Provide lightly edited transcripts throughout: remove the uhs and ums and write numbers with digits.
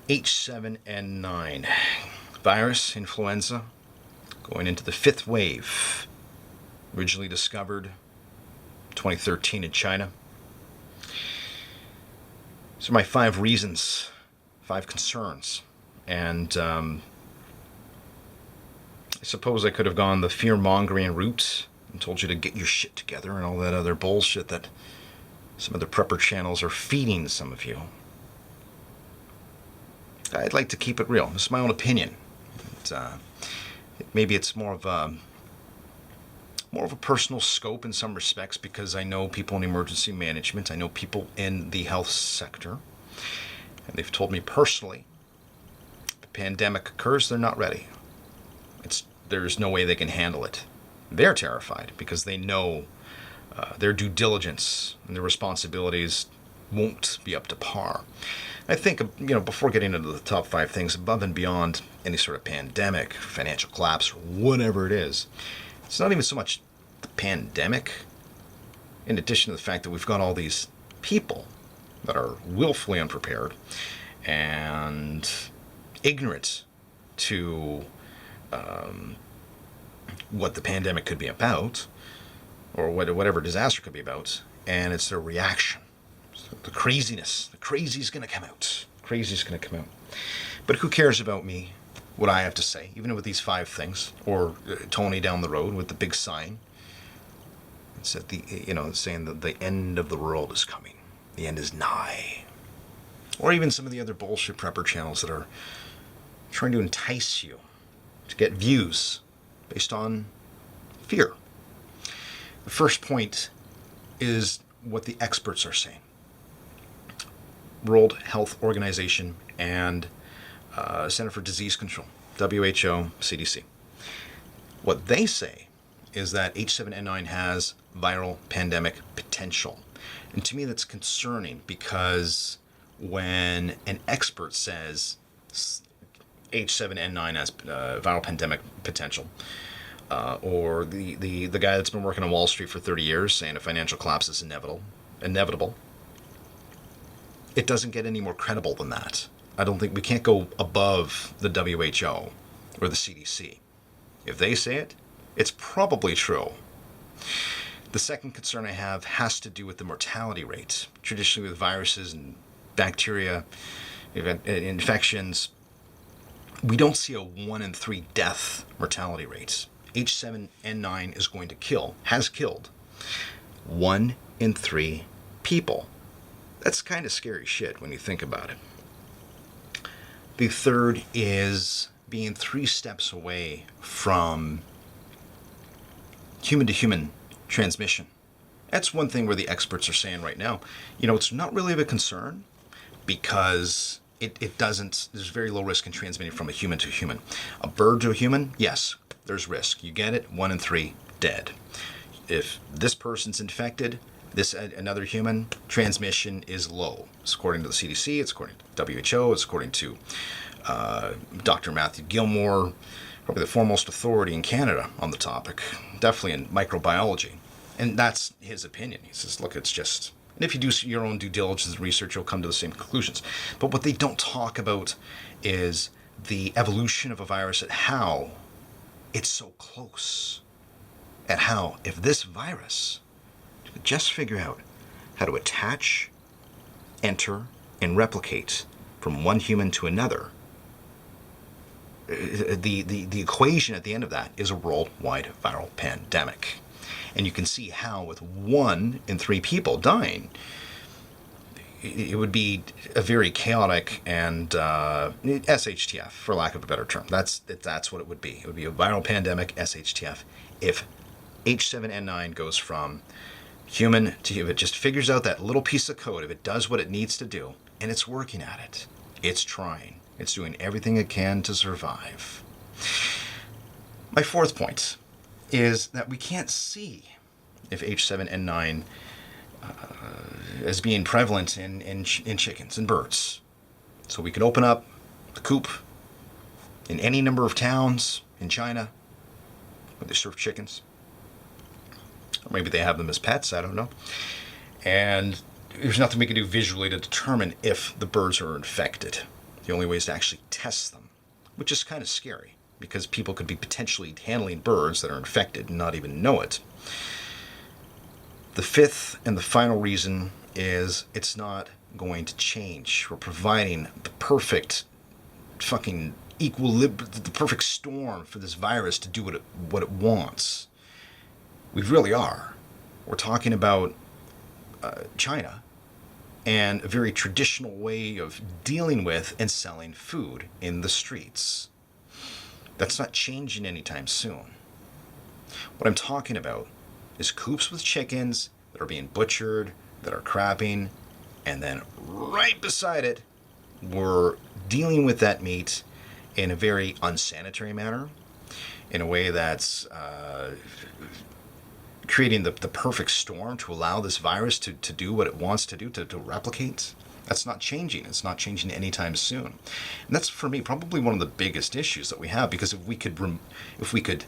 H7N9 virus, influenza, going into the fifth wave. Originally discovered 2013 in China. So my 5 reasons, 5 concerns. And I suppose I could have gone the fear-mongering route and told you to get your shit together and all that other bullshit that some of the prepper channels are feeding some of you. I'd like to keep it real. This is my own opinion. Maybe it's more of a personal scope in some respects, because I know people in emergency management. I know people in the health sector, and they've told me personally, if the pandemic occurs, they're not ready. There's no way they can handle it. They're terrified because they know their due diligence and their responsibilities won't be up to par. I think, before getting into the top 5 things, above and beyond any sort of pandemic, financial collapse, or whatever it is, it's not even so much the pandemic, in addition to the fact that we've got all these people that are willfully unprepared and ignorant to what the pandemic could be about, or whatever disaster could be about, and it's their reaction. So the craziness, the crazy's going to come out. Crazy's going to come out. But who cares about me, what I have to say, even with these 5 things, or Tony down the road with the big sign. It's at saying that the end of the world is coming. The end is nigh. Or even some of the other bullshit prepper channels that are trying to entice you to get views based on fear. The first point is what the experts are saying. World Health Organization and Center for Disease Control, WHO, CDC. What they say is that H7N9 has viral pandemic potential. And to me that's concerning, because when an expert says H7N9 has viral pandemic potential, or the guy that's been working on Wall Street for 30 years saying a financial collapse is inevitable, it doesn't get any more credible than that. I don't think we can't go above the WHO or the CDC. If they say it, it's probably true. The second concern I have has to do with the mortality rate. Traditionally with viruses and bacteria, infections, we don't see a 1 in 3 death mortality rates. H7N9 is going to has killed 1 in 3 people. That's kind of scary shit when you think about it. The third is being 3 steps away from human-to-human transmission. That's one thing where the experts are saying right now, it's not really of a concern, because it doesn't, there's very low risk in transmitting from a human to human. A bird to a human, yes, there's risk. You get it, 1 in 3 dead. If this person's infected, another human, transmission is low. It's according to the CDC, it's according to WHO, it's according to Dr. Matthew Gilmore, probably the foremost authority in Canada on the topic, definitely in microbiology. And that's his opinion. He says, look, it's just, and if you do your own due diligence and research, you'll come to the same conclusions. But what they don't talk about is the evolution of a virus, and how it's so close. And how, if this virus could just figure out how to attach, enter, and replicate from one human to another, the equation at the end of that is a worldwide viral pandemic. And you can see how, with 1 in 3 people dying, it would be a very chaotic and SHTF, for lack of a better term. That's what it would be. It would be a viral pandemic, SHTF, if H7N9 goes from human to human. It just figures out that little piece of code, if it does what it needs to do, and it's working at it. It's trying. It's doing everything it can to survive. My 4th point is that we can't see if H7N9 is being prevalent in chickens and birds. So we can open up the coop in any number of towns in China where they serve chickens. Or maybe they have them as pets, I don't know. And there's nothing we can do visually to determine if the birds are infected. The only way is to actually test them, which is kind of scary because people could be potentially handling birds that are infected and not even know it. The fifth and the final reason is it's not going to change. We're providing the perfect fucking the perfect storm for this virus to do what it wants. We really are. We're talking about China and a very traditional way of dealing with and selling food in the streets. That's not changing anytime soon. What I'm talking about is coops with chickens that are being butchered, that are crapping, and then right beside it, we're dealing with that meat in a very unsanitary manner, in a way that's creating the perfect storm to allow this virus to do what it wants to do, to replicate. That's not changing. It's not changing anytime soon. And that's, for me, probably one of the biggest issues that we have, because if we could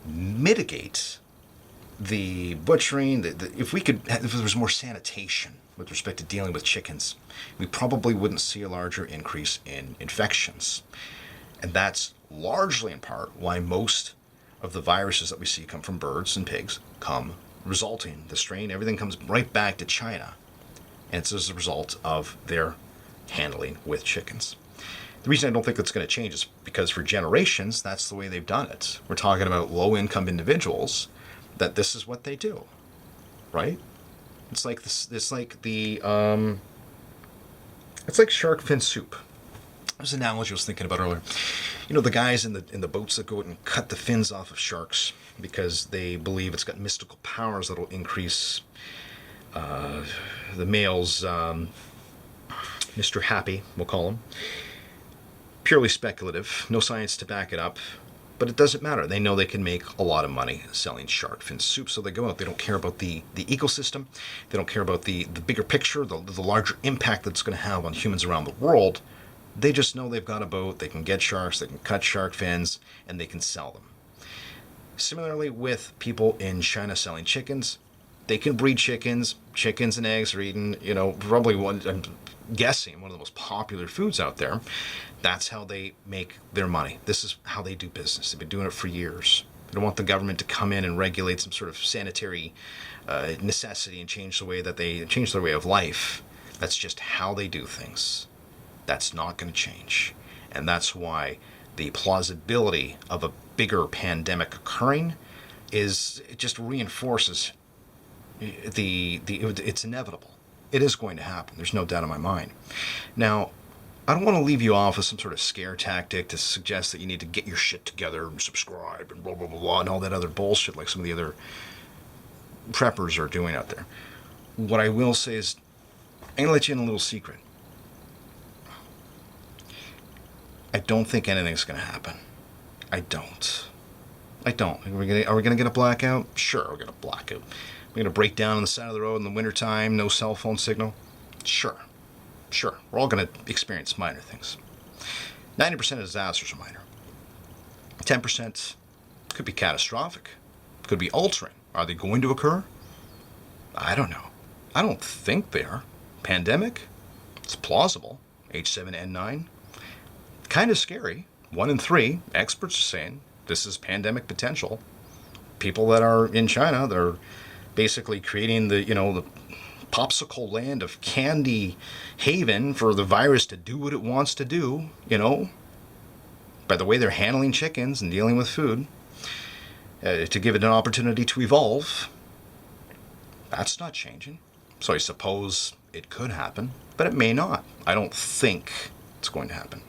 mitigate the butchering, if there was more sanitation with respect to dealing with chickens, we probably wouldn't see a larger increase in infections. And that's largely in part why most of the viruses that we see come from birds and pigs, the strain, everything comes right back to China. And it's as a result of their handling with chickens. The reason I don't think that's going to change is because for generations, that's the way they've done it. We're talking about low-income individuals, that this is what they do, right? It's like shark fin soup. There's an analogy I was thinking about earlier. You know, the guys in the boats that go out and cut the fins off of sharks because they believe it's got mystical powers that'll increase the male's Mr. Happy, we'll call him. Purely speculative, no science to back it up, but it doesn't matter. They know they can make a lot of money selling shark fin soup, so they go out. They don't care about the ecosystem. They don't care about the bigger picture, the larger impact that it's going to have on humans around the world. They just know they've got a boat, they can get sharks, they can cut shark fins, and they can sell them. Similarly with people in China selling chickens, they can breed chickens. Chickens and eggs are eaten, probably I'm guessing, one of the most popular foods out there. That's how they make their money. This is how they do business. They've been doing it for years. They don't want the government to come in and regulate some sort of sanitary necessity and change their way of life. That's just how they do things. That's not going to change. And that's why the plausibility of a bigger pandemic occurring it just reinforces it's inevitable. It is going to happen. There's no doubt in my mind. Now, I don't want to leave you off with some sort of scare tactic to suggest that you need to get your shit together and subscribe and blah, blah, blah, blah, and all that other bullshit like some of the other preppers are doing out there. What I will say is, I'm going to let you in a little secret. I don't think anything's going to happen. I don't. Are we going to get a blackout? Sure, we're going to blackout. We're going to break down on the side of the road in the wintertime, no cell phone signal? Sure. We're all going to experience minor things. 90% of disasters are minor. 10% could be catastrophic. Could be altering. Are they going to occur? I don't know. I don't think they are. Pandemic? It's plausible. H7N9? Kind of scary. 1 in 3 experts are saying this is pandemic potential. People that are in China, they're basically creating the popsicle land of candy haven for the virus to do what it wants to do, by the way they're handling chickens and dealing with food, to give it an opportunity to evolve. That's not changing. So I suppose it could happen, but it may not. I don't think it's going to happen.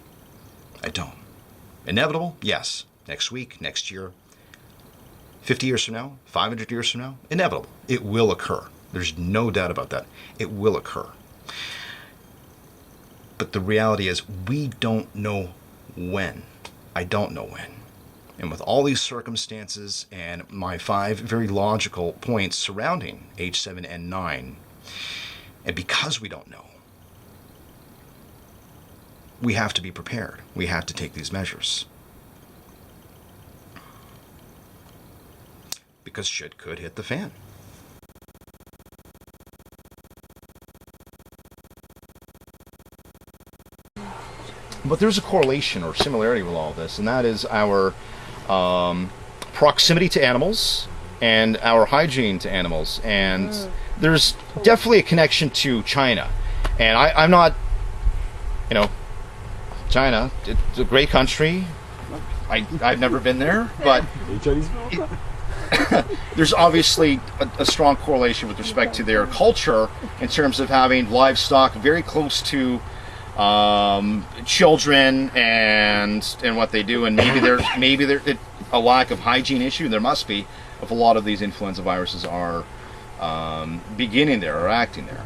I don't. Inevitable? Yes. Next week, next year, 50 years from now, 500 years from now, inevitable. It will occur. There's no doubt about that. It will occur. But the reality is, we don't know when. I don't know when. And with all these circumstances and my 5 very logical points surrounding H7N9, and because we don't know, we have to be prepared. We have to take these measures. Because shit could hit the fan. But there's a correlation or similarity with all this, and that is our proximity to animals and our hygiene to animals. And there's definitely a connection to China. And I'm not, you know, China, it's a great country. I've never been there, but there's obviously a strong correlation with respect to their culture in terms of having livestock very close to children and what they do, and maybe there's a lack of hygiene issue. There must be, if a lot of these influenza viruses are beginning there or acting there.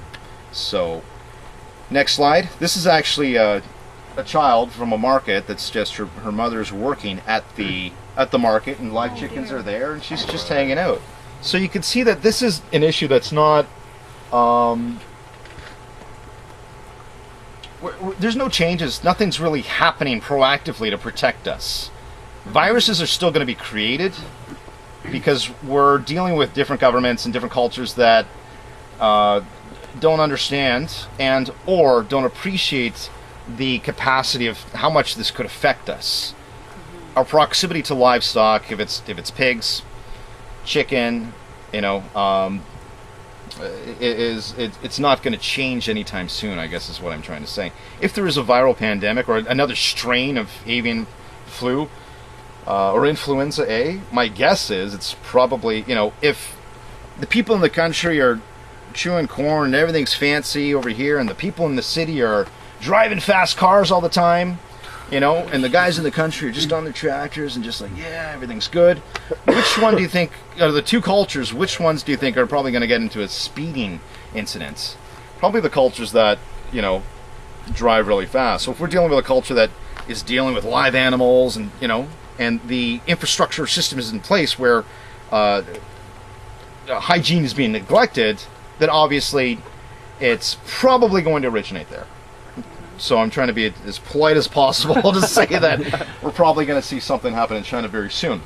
So, next slide. This is actually a child from a market that's just her mother's working at the market, and live chickens are there, and she's just hanging out. So you can see that this is an issue that's not there's no changes, nothing's really happening proactively to protect us. Viruses are still going to be created because we're dealing with different governments and different cultures that don't understand and or don't appreciate the capacity of how much this could affect us. Our proximity to livestock, if it's pigs, chicken, you know, it's not going to change anytime soon, I guess is what I'm trying to say. If there is a viral pandemic or another strain of avian flu or influenza A, my guess is it's probably, you know, if the people in the country are chewing corn and everything's fancy over here, and the people in the city are driving fast cars all the time, you know, and the guys in the country are just on their tractors and just like, yeah, everything's good. Which one do you think, out of the two cultures, which ones do you think are probably going to get into a speeding incident? Probably the cultures that, you know, drive really fast. So if we're dealing with a culture that is dealing with live animals and, you know, and the infrastructure system is in place where hygiene is being neglected, then obviously it's probably going to originate there. So I'm trying to be as polite as possible to say that we're probably going to see something happen in China very soon.